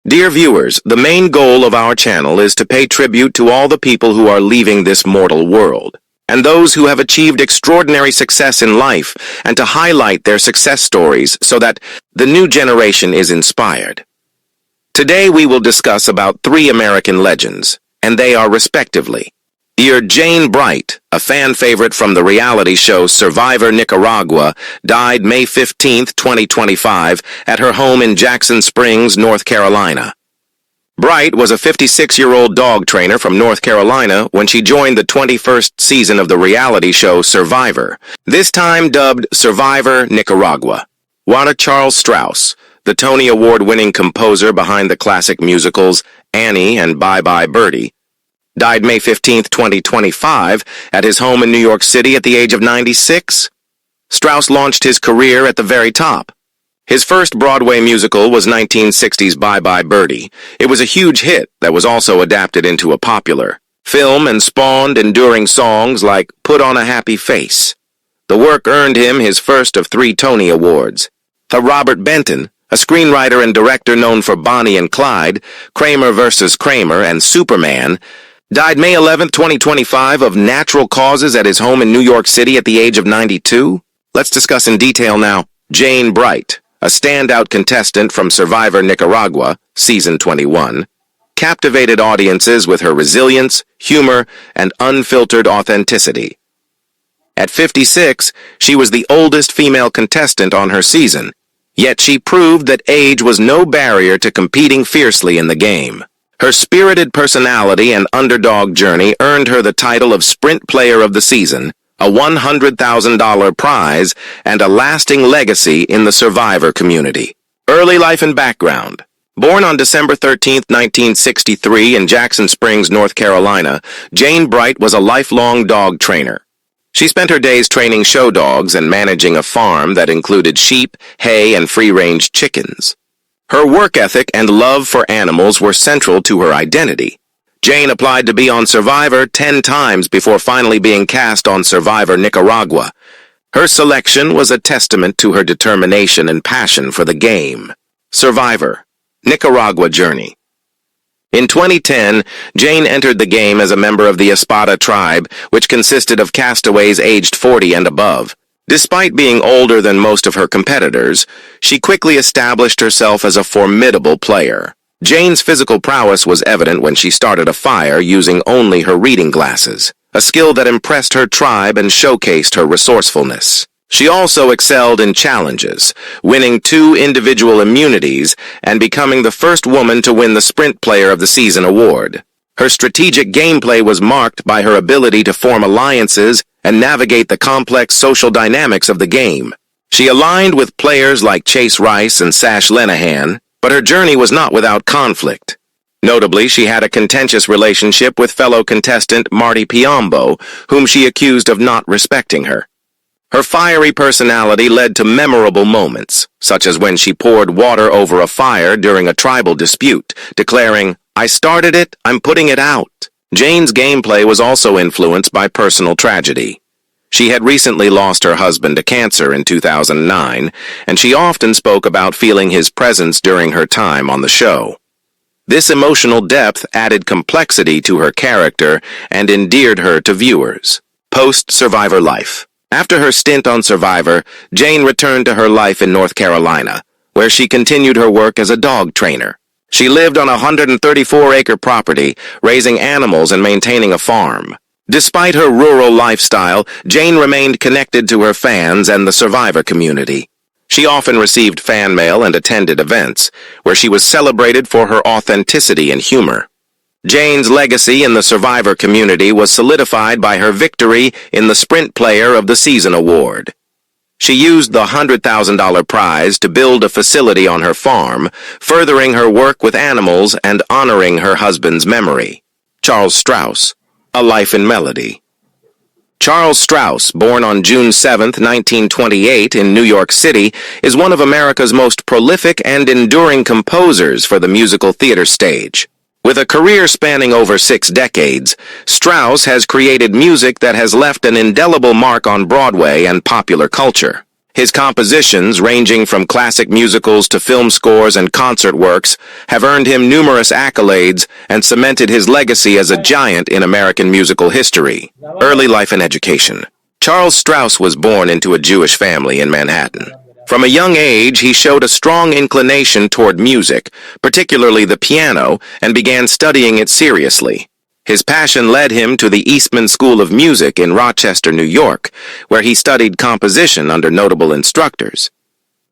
Dear viewers, the main goal of our channel is to pay tribute to all the people who are leaving this mortal world, and those who have achieved extraordinary success in life, and to highlight their success stories so that the new generation is inspired. Today we will discuss about 3 American legends, and they are respectively: Dear Jane Bright, a fan favorite from the reality show Survivor Nicaragua, died May 15, 2025, at her home in Jackson Springs, North Carolina. Bright was a 56-year-old dog trainer from North Carolina when she joined the 21st season of the reality show Survivor, this time dubbed Survivor Nicaragua. Charles Strouse, the Tony Award-winning composer behind the classic musicals Annie and Bye Birdie, died May 15, 2025, at his home in New York City at the age of 96. Strouse launched his career at the very top. His first Broadway musical was 1960's Bye Birdie. It was a huge hit that was also adapted into a popular film and spawned enduring songs like Put on a Happy Face. The work earned him his first of 3 Tony Awards. Robert Benton, a screenwriter and director known for Bonnie and Clyde, Kramer vs. Kramer, and Superman, died May 11, 2025 of natural causes at his home in New York City at the age of 92. Let's discuss in detail now Jane Bright, a standout contestant from Survivor Nicaragua, Season 21, captivated audiences with her resilience, humor, and unfiltered authenticity. At 56, she was the oldest female contestant on her season, yet she proved that age was no barrier to competing fiercely in the game. Her spirited personality and underdog journey earned her the title of Sprint Player of the Season, a $100,000 prize, and a lasting legacy in the Survivor community. Early life and background. Born on December 13, 1963 in Jackson Springs, North Carolina, Jane Bright was a lifelong dog trainer. She spent her days training show dogs and managing a farm that included sheep, hay, and free-range chickens. Her work ethic and love for animals were central to her identity. Jane applied to be on Survivor 10 times before finally being cast on Survivor Nicaragua. Her selection was a testament to her determination and passion for the game. Survivor Nicaragua Journey. In 2010, Jane entered the game as a member of the Espada tribe, which consisted of castaways aged 40 and above. Despite being older than most of her competitors, she quickly established herself as a formidable player. Jane's physical prowess was evident when she started a fire using only her reading glasses, a skill that impressed her tribe and showcased her resourcefulness. She also excelled in challenges, winning 2 individual immunities and becoming the first woman to win the Sprint Player of the Season award. Her strategic gameplay was marked by her ability to form alliances and navigate the complex social dynamics of the game. She aligned with players like Chase Rice and Sash Lenahan, but her journey was not without conflict. Notably, she had a contentious relationship with fellow contestant Marty Piombo, whom she accused of not respecting her. Her fiery personality led to memorable moments, such as when she poured water over a fire during a tribal dispute, declaring, "I started it, I'm putting it out." Jane's gameplay was also influenced by personal tragedy. She had recently lost her husband to cancer in 2009, and she often spoke about feeling his presence during her time on the show. This emotional depth added complexity to her character and endeared her to viewers. Post-Survivor life. After her stint on Survivor, Jane returned to her life in North Carolina, where she continued her work as a dog trainer. She lived on a 134-acre property, raising animals and maintaining a farm. Despite her rural lifestyle, Jane remained connected to her fans and the Survivor community. She often received fan mail and attended events, where she was celebrated for her authenticity and humor. Jane's legacy in the Survivor community was solidified by her victory in the Sprint Player of the Season award. She used the $100,000 prize to build a facility on her farm, furthering her work with animals and honoring her husband's memory. Charles Strouse, A Life in Melody. Charles Strouse, born on June 7, 1928 in New York City, is one of America's most prolific and enduring composers for the musical theater stage. With a career spanning over 6 decades, Strouse has created music that has left an indelible mark on Broadway and popular culture. His compositions, ranging from classic musicals to film scores and concert works, have earned him numerous accolades and cemented his legacy as a giant in American musical history. Early life and education. Charles Strouse was born into a Jewish family in Manhattan. From a young age, he showed a strong inclination toward music, particularly the piano, and began studying it seriously. His passion led him to the Eastman School of Music in Rochester, New York, where he studied composition under notable instructors.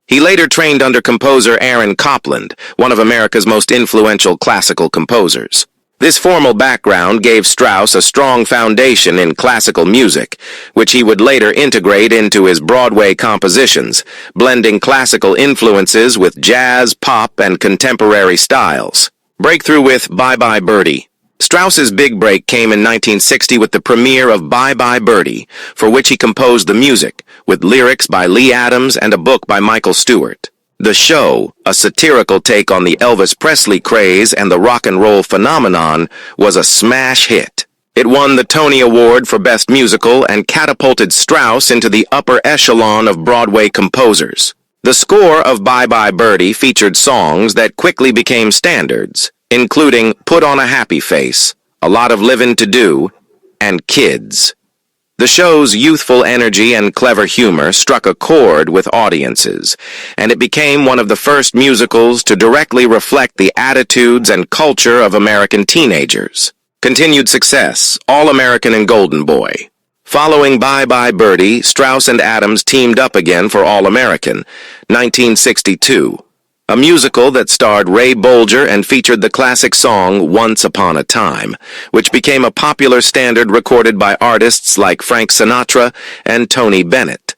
He later trained under composer Aaron Copland, one of America's most influential classical composers. This formal background gave Strouse a strong foundation in classical music, which he would later integrate into his Broadway compositions, blending classical influences with jazz, pop, and contemporary styles. Breakthrough with Bye Birdie. Strauss's big break came in 1960 with the premiere of Bye Birdie, for which he composed the music, with lyrics by Lee Adams and a book by Michael Stewart. The show, a satirical take on the Elvis Presley craze and the rock and roll phenomenon, was a smash hit. It won the Tony Award for Best Musical and catapulted Strouse into the upper echelon of Broadway composers. The score of Bye Birdie featured songs that quickly became standards, including Put on a Happy Face, A Lot of Livin' to Do, and Kids. The show's youthful energy and clever humor struck a chord with audiences, and it became one of the first musicals to directly reflect the attitudes and culture of American teenagers. Continued success, All-American and Golden Boy. Following Bye Birdie, Strouse and Adams teamed up again for All-American, 1962. A musical that starred Ray Bolger and featured the classic song Once Upon a Time, which became a popular standard recorded by artists like Frank Sinatra and Tony Bennett.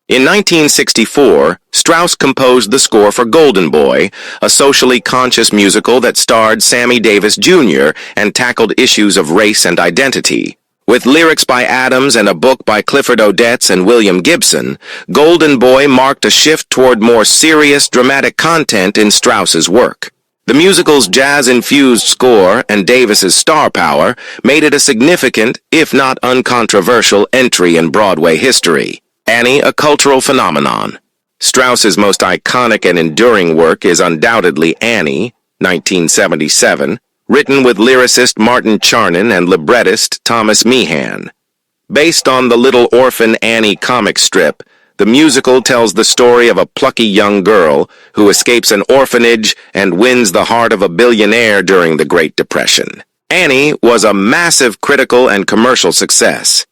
In 1964, Strouse composed the score for Golden Boy, a socially conscious musical that starred Sammy Davis Jr. and tackled issues of race and identity. With lyrics by Adams and a book by Clifford Odets and William Gibson, Golden Boy marked a shift toward more serious, dramatic content in Strous's work. The musical's jazz-infused score and Davis's star power made it a significant, if not uncontroversial, entry in Broadway history. Annie, a cultural phenomenon. Strous's most iconic and enduring work is undoubtedly Annie, 1977, written with lyricist Martin Charnin and librettist Thomas Meehan. Based on the Little Orphan Annie comic strip, the musical tells the story of a plucky young girl who escapes an orphanage and wins the heart of a billionaire during the Great Depression. Annie was a massive critical and commercial success.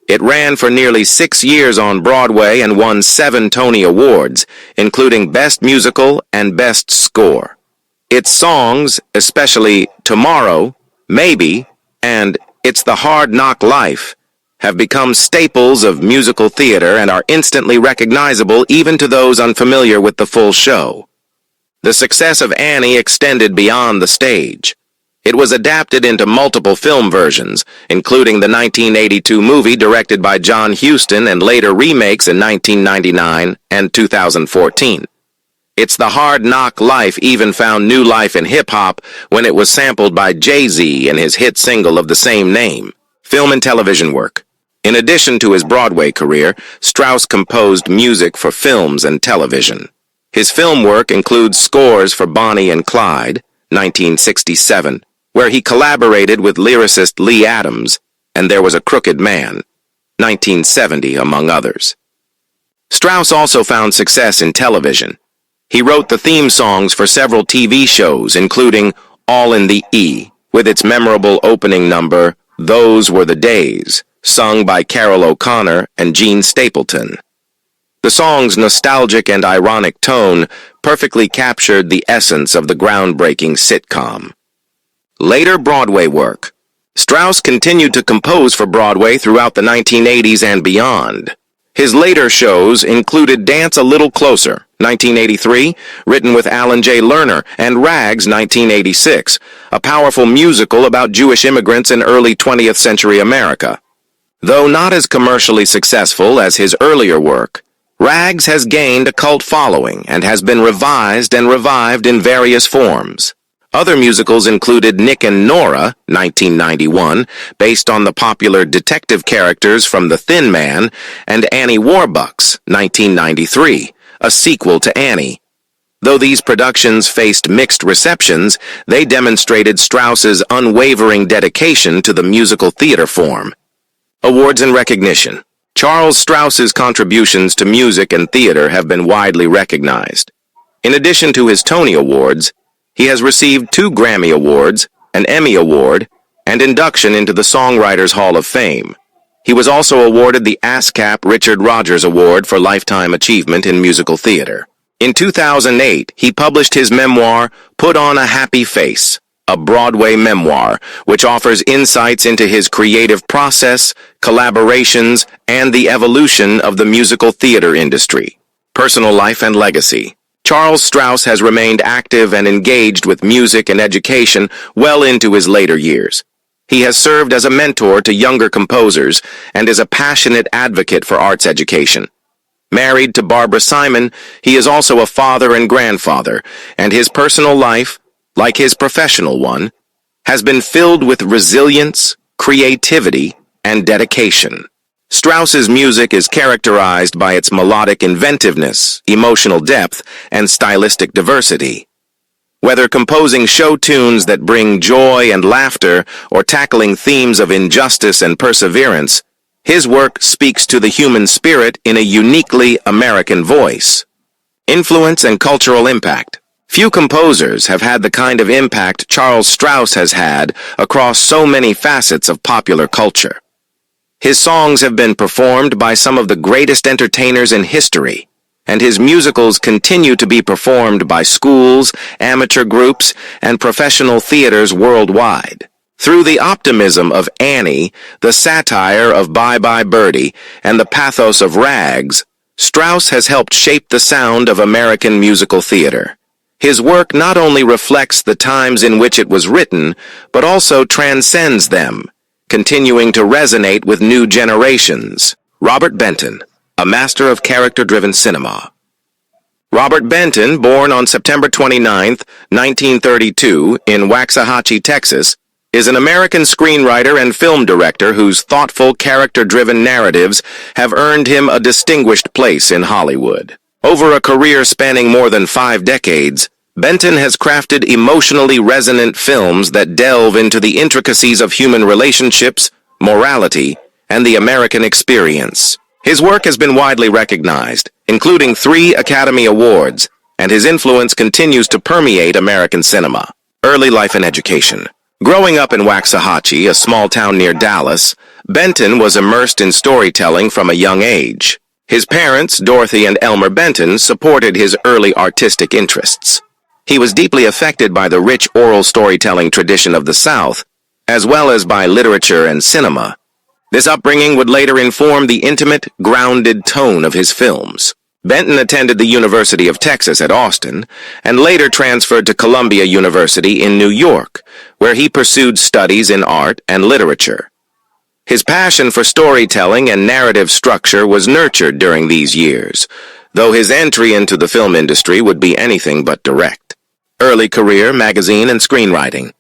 It ran for nearly 6 years on Broadway and won 7 Tony Awards, including Best Musical and Best Score. Its songs, especially Tomorrow, Maybe, and It's the Hard Knock Life, have become staples of musical theater and are instantly recognizable even to those unfamiliar with the full show. The success of Annie extended beyond the stage. It was adapted into multiple film versions, including the 1982 movie directed by John Huston and later remakes in 1999 and 2014. It's the Hard Knock Life even found new life in hip-hop when it was sampled by Jay-Z in his hit single of the same name. Film and television work. In addition to his Broadway career, Strouse composed music for films and television. His film work includes scores for Bonnie and Clyde, 1967, where he collaborated with lyricist Lee Adams, and There Was a Crooked Man, 1970, among others. Strouse also found success in television. He wrote the theme songs for several TV shows, including All in the E, with its memorable opening number, Those Were the Days, sung by Carol O'Connor and Gene Stapleton. The song's nostalgic and ironic tone perfectly captured the essence of the groundbreaking sitcom. Later Broadway work. Strouse continued to compose for Broadway throughout the 1980s and beyond. His later shows included Dance a Little Closer, 1983, written with Alan J. Lerner, and Rags, 1986, a powerful musical about Jewish immigrants in early 20th century America. Though not as commercially successful as his earlier work, Rags has gained a cult following and has been revised and revived in various forms. Other musicals included Nick and Nora, 1991, based on the popular detective characters from The Thin Man, and Annie Warbucks, 1993, a sequel to Annie. Though these productions faced mixed receptions, they demonstrated Strous's unwavering dedication to the musical theater form. Awards and recognition. Charles Strous's contributions to music and theater have been widely recognized. In addition to his Tony Awards, he has received 2 Grammy Awards, an Emmy Award, and induction into the Songwriters Hall of Fame. He was also awarded the ASCAP Richard Rogers Award for Lifetime Achievement in Musical Theater. In 2008, he published his memoir, Put on a Happy Face, a Broadway memoir, which offers insights into his creative process, collaborations, and the evolution of the musical theater industry. Personal life and legacy. Charles Strouse has remained active and engaged with music and education well into his later years. He has served as a mentor to younger composers and is a passionate advocate for arts education. Married to Barbara Simon, he is also a father and grandfather, and his personal life, like his professional one, has been filled with resilience, creativity, and dedication. Strous's music is characterized by its melodic inventiveness, emotional depth, and stylistic diversity. Whether composing show tunes that bring joy and laughter or tackling themes of injustice and perseverance, his work speaks to the human spirit in a uniquely American voice. Influence and cultural impact. Few composers have had the kind of impact Charles Strouse has had across so many facets of popular culture. His songs have been performed by some of the greatest entertainers in history, and his musicals continue to be performed by schools, amateur groups, and professional theaters worldwide. Through the optimism of Annie, the satire of Bye Birdie, and the pathos of Rags, Strouse has helped shape the sound of American musical theater. His work not only reflects the times in which it was written, but also transcends them, continuing to resonate with new generations. Robert Benton, a master of character-driven cinema. Robert Benton, born on September 29, 1932, in Waxahachie, Texas, is an American screenwriter and film director whose thoughtful, character-driven narratives have earned him a distinguished place in Hollywood. Over a career spanning more than 5 decades, Benton has crafted emotionally resonant films that delve into the intricacies of human relationships, morality, and the American experience. His work has been widely recognized, including 3 Academy Awards, and his influence continues to permeate American cinema. Early life and education. Growing up in Waxahachie, a small town near Dallas, Benton was immersed in storytelling from a young age. His parents, Dorothy and Elmer Benton, supported his early artistic interests. He was deeply affected by the rich oral storytelling tradition of the South, as well as by literature and cinema. This upbringing would later inform the intimate, grounded tone of his films. Benton attended the University of Texas at Austin, and later transferred to Columbia University in New York, where he pursued studies in art and literature. His passion for storytelling and narrative structure was nurtured during these years, though his entry into the film industry would be anything but direct. Early career, magazine, and screenwriting.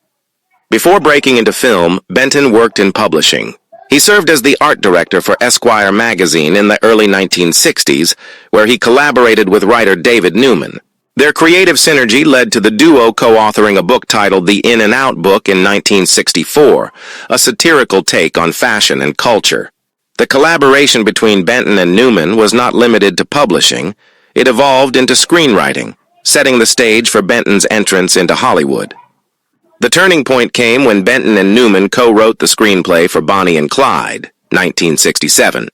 Before breaking into film, Benton worked in publishing. He served as the art director for Esquire magazine in the early 1960s, where he collaborated with writer David Newman. Their creative synergy led to the duo co-authoring a book titled The In and Out Book in 1964, a satirical take on fashion and culture. The collaboration between Benton and Newman was not limited to publishing. It evolved into screenwriting, setting the stage for Benton's entrance into Hollywood. The turning point came when Benton and Newman co-wrote the screenplay for Bonnie and Clyde, 1967.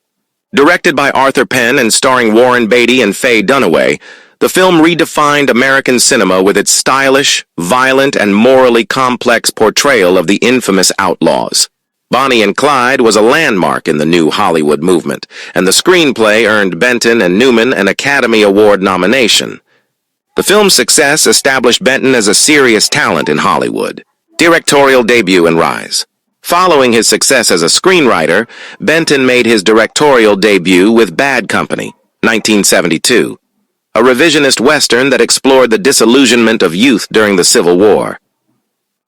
Directed by Arthur Penn and starring Warren Beatty and Faye Dunaway, the film redefined American cinema with its stylish, violent, and morally complex portrayal of the infamous outlaws. Bonnie and Clyde was a landmark in the new Hollywood movement, and the screenplay earned Benton and Newman an Academy Award nomination. The film's success established Benton as a serious talent in Hollywood. Directorial debut and rise. Following his success as a screenwriter, Benton made his directorial debut with Bad Company, 1972, a revisionist western that explored the disillusionment of youth during the Civil War.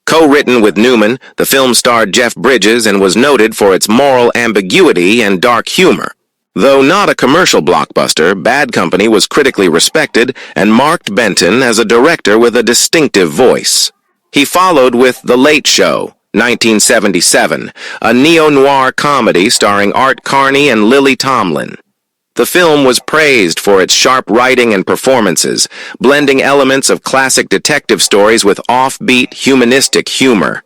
Co-written with Newman, the film starred Jeff Bridges and was noted for its moral ambiguity and dark humor. Though not a commercial blockbuster, Bad Company was critically respected and marked Benton as a director with a distinctive voice. He followed with The Late Show, 1977, a neo-noir comedy starring Art Carney and Lily Tomlin. The film was praised for its sharp writing and performances, blending elements of classic detective stories with offbeat, humanistic humor.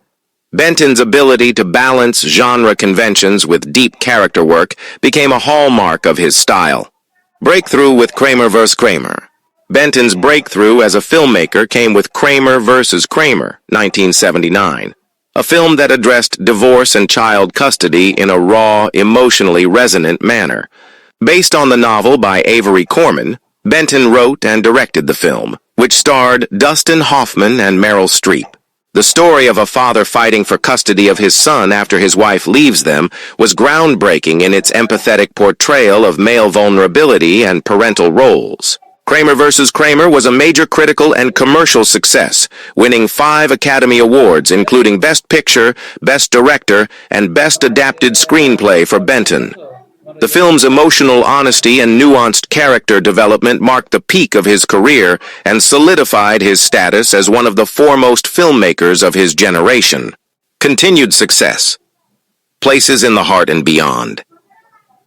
Benton's ability to balance genre conventions with deep character work became a hallmark of his style. Breakthrough with Kramer vs. Kramer. Benton's breakthrough as a filmmaker came with Kramer vs. Kramer, 1979, a film that addressed divorce and child custody in a raw, emotionally resonant manner. Based on the novel by Avery Corman, Benton wrote and directed the film, which starred Dustin Hoffman and Meryl Streep. The story of a father fighting for custody of his son after his wife leaves them was groundbreaking in its empathetic portrayal of male vulnerability and parental roles. Kramer vs. Kramer was a major critical and commercial success, winning 5 Academy Awards, including Best Picture, Best Director, and Best Adapted Screenplay for Benton. The film's emotional honesty and nuanced character development marked the peak of his career and solidified his status as one of the foremost filmmakers of his generation. Continued success. Places in the Heart and Beyond.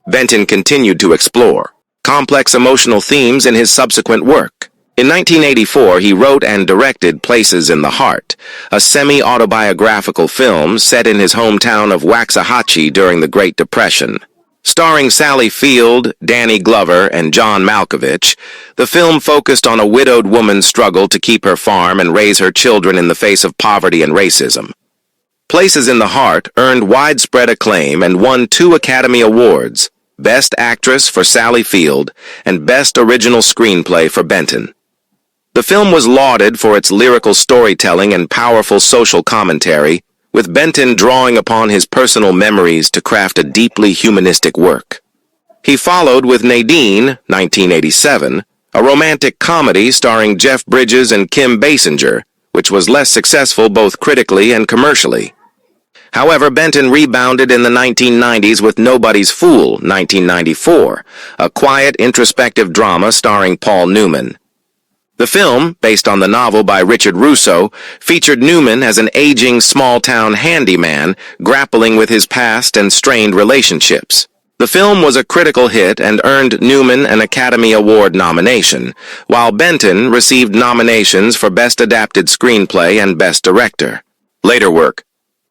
Benton continued to explore complex emotional themes in his subsequent work. In 1984, he wrote and directed Places in the Heart, a semi-autobiographical film set in his hometown of Waxahachie during the Great Depression. Starring Sally Field, Danny Glover, and John Malkovich, the film focused on a widowed woman's struggle to keep her farm and raise her children in the face of poverty and racism. Places in the Heart earned widespread acclaim and won 2 Academy Awards, Best Actress for Sally Field and Best Original Screenplay for Benton. The film was lauded for its lyrical storytelling and powerful social commentary, with Benton drawing upon his personal memories to craft a deeply humanistic work. He followed with Nadine, 1987, a romantic comedy starring Jeff Bridges and Kim Basinger, which was less successful both critically and commercially. However, Benton rebounded in the 1990s with Nobody's Fool, 1994, a quiet, introspective drama starring Paul Newman. The film, based on the novel by Richard Russo, featured Newman as an aging small-town handyman grappling with his past and strained relationships. The film was a critical hit and earned Newman an Academy Award nomination, while Benton received nominations for Best Adapted Screenplay and Best Director. Later work.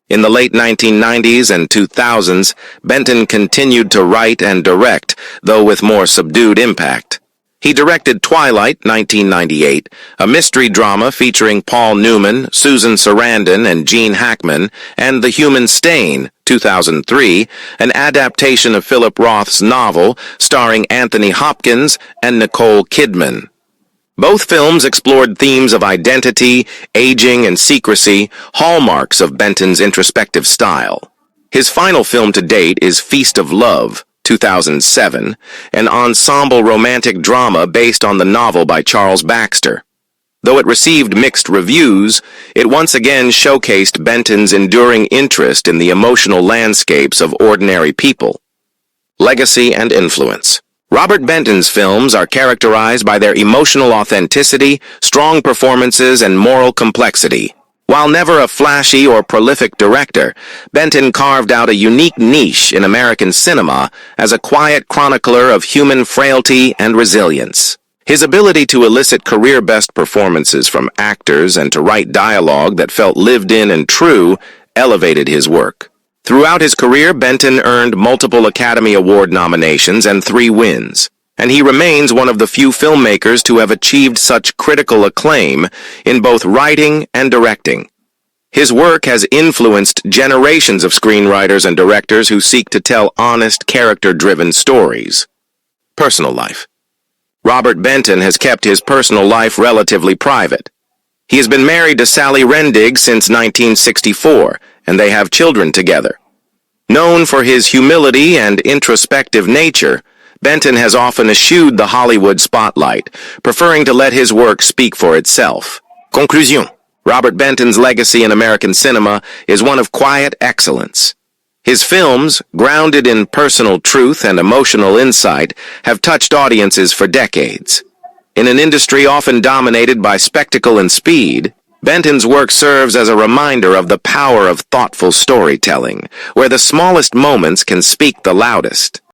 In the late 1990s and 2000s, Benton continued to write and direct, though with more subdued impact. He directed Twilight, 1998, a mystery drama featuring Paul Newman, Susan Sarandon, and Gene Hackman, and The Human Stain, 2003, an adaptation of Philip Roth's novel starring Anthony Hopkins and Nicole Kidman. Both films explored themes of identity, aging, and secrecy, hallmarks of Benton's introspective style. His final film to date is Feast of Love, 2007, an ensemble romantic drama based on the novel by Charles Baxter. Though it received mixed reviews, it once again showcased Benton's enduring interest in the emotional landscapes of ordinary people. Legacy and influence. Robert Benton's films are characterized by their emotional authenticity, strong performances, and moral complexity. While never a flashy or prolific director, Benton carved out a unique niche in American cinema as a quiet chronicler of human frailty and resilience. His ability to elicit career-best performances from actors and to write dialogue that felt lived in and true elevated his work. Throughout his career, Benton earned multiple Academy Award nominations and 3 wins, and he remains one of the few filmmakers to have achieved such critical acclaim in both writing and directing. His work has influenced generations of screenwriters and directors who seek to tell honest, character-driven stories. Personal life. Robert Benton has kept his personal life relatively private. He has been married to Sally Rendig since 1964, and they have children together. Known for his humility and introspective nature, Benton has often eschewed the Hollywood spotlight, preferring to let his work speak for itself. Conclusion. Robert Benton's legacy in American cinema is one of quiet excellence. His films, grounded in personal truth and emotional insight, have touched audiences for decades. In an industry often dominated by spectacle and speed, Benton's work serves as a reminder of the power of thoughtful storytelling, where the smallest moments can speak the loudest.